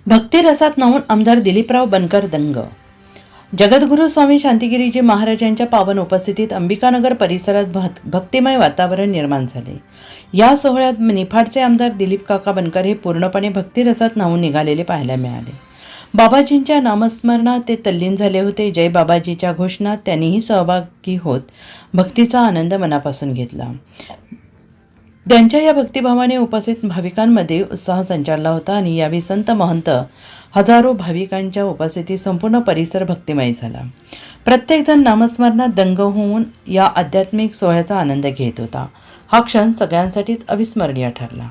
भक्तिरसात न्हाऊन आमदार दिलीपराव बनकर दंग. जगद्गुरू स्वामी शांतिगिरीजी महाराजांच्या पावन उपस्थितीत अंबिकानगर परिसरात भक्तिमय वातावरण निर्माण झाले. या सोहळ्यात निफाडचे आमदार दिलीप काका बनकर हे पूर्णपणे भक्तिरसात न्हाऊन निघालेले पाहायला मिळाले. बाबाजींच्या नामस्मरणात ते तल्लीन झाले होते. जय बाबाजीच्या घोषणात त्यांनीही सहभागी होत भक्तीचा आनंद मनापासून घेतला. त्यांच्या या भक्तिभावाने उपस्थित भाविकांमध्ये उत्साह संचारला होता आणि यावेळी संत महंत हजारो भाविकांच्या उपस्थितीत संपूर्ण परिसर भक्तिमय झाला. प्रत्येकजण नामस्मरणात दंग होऊन या आध्यात्मिक सोहळ्याचा आनंद घेत होता. हा क्षण सगळ्यांसाठीच अविस्मरणीय ठरला.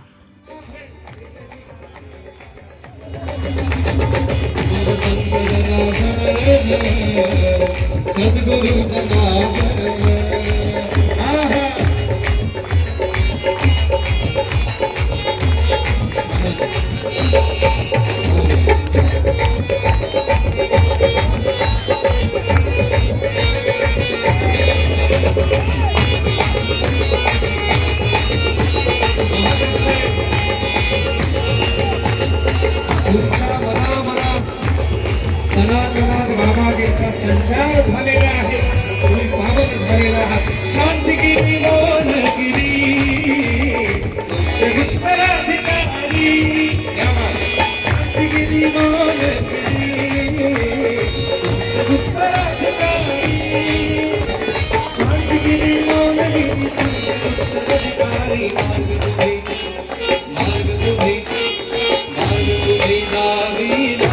बाबाजींचा संचार झालेला आहे. तुम्ही पावन झालेला आहात. शांतिगिरी मोहनगिरी उत्तराधिकारी. शांतिगिरी मोहनगिरी उत्तराधिकारी. शांतिगिरी मोहनगिरी उत्तराधिकारी. मार्ग तुम्ही दाविला.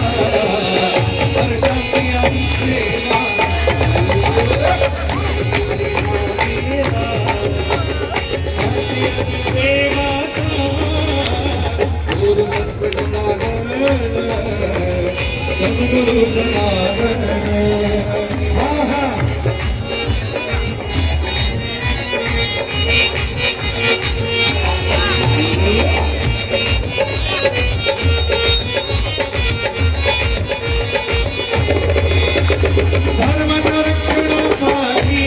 सद्गुरु जनार्दन धर्माच्या रक्षणासाठी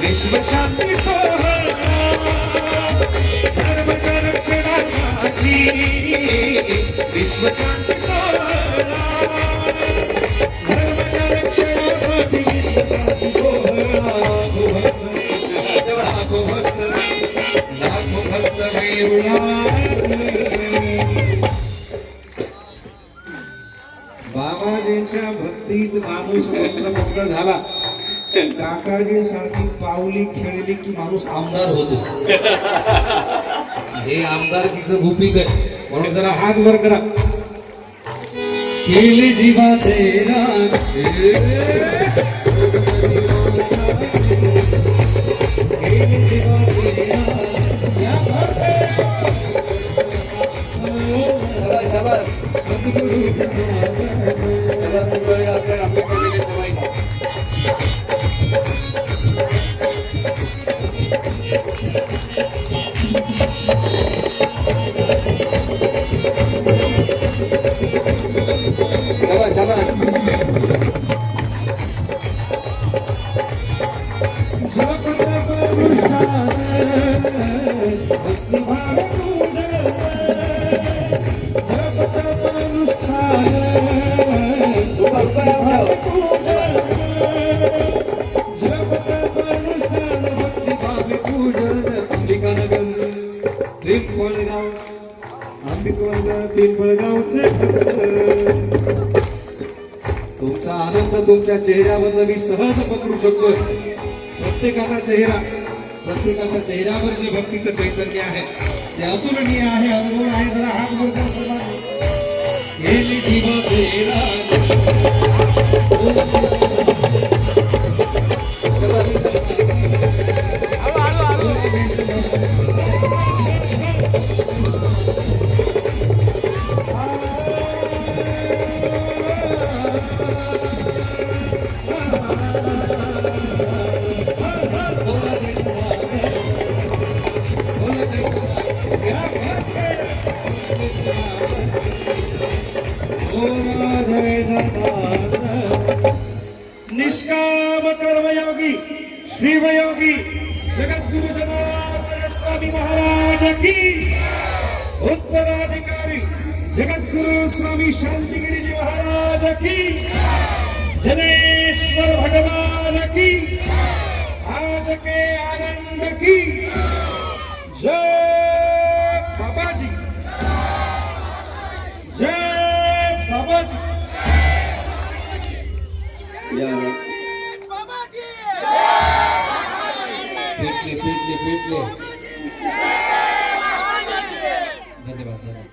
विश्वशांती सोहळा. धर्माच्या रक्षणासाठी विश्वशांती सोहळा. धर्माच्या रक्षणासाठी विश्वशांती सोहळा. लाखो भक्त बाबाजींच्या भक्तीत माणूस मंत्रमुग्ध झाला. काकाजी सारखी पावली खेळली की माणूस आमदार होतो. हे आमदारकीचं गुपित आहे. म्हणून जरा हात वर करा. केले जीवाचे राग केले जीवाचे सद्गुरु तुमचा आनंद तुमच्या चेहऱ्यावर मी सहज पकडू शकतो. प्रत्येकाचा चेहऱ्यावर जे भक्तीचं चैतन्य आहे ते अतुलनीय आहे. अनुभव आहे. जरा हात वर कर सर्वांनी. केले जीवाचे राग निष्काम कर्मयोगी शिवयोगी जगद्गुरु जनार्दन स्वामी महाराज की. उत्तराधिकारी जगद्गुरु स्वामी शांतिगिरीजी महाराज की, जनेश्वर भगवान की, आज के आनंद की जय बाबाजी, जय बाबाजी। पेटले पेटले पेटले। धन्यवाद धन्यवाद।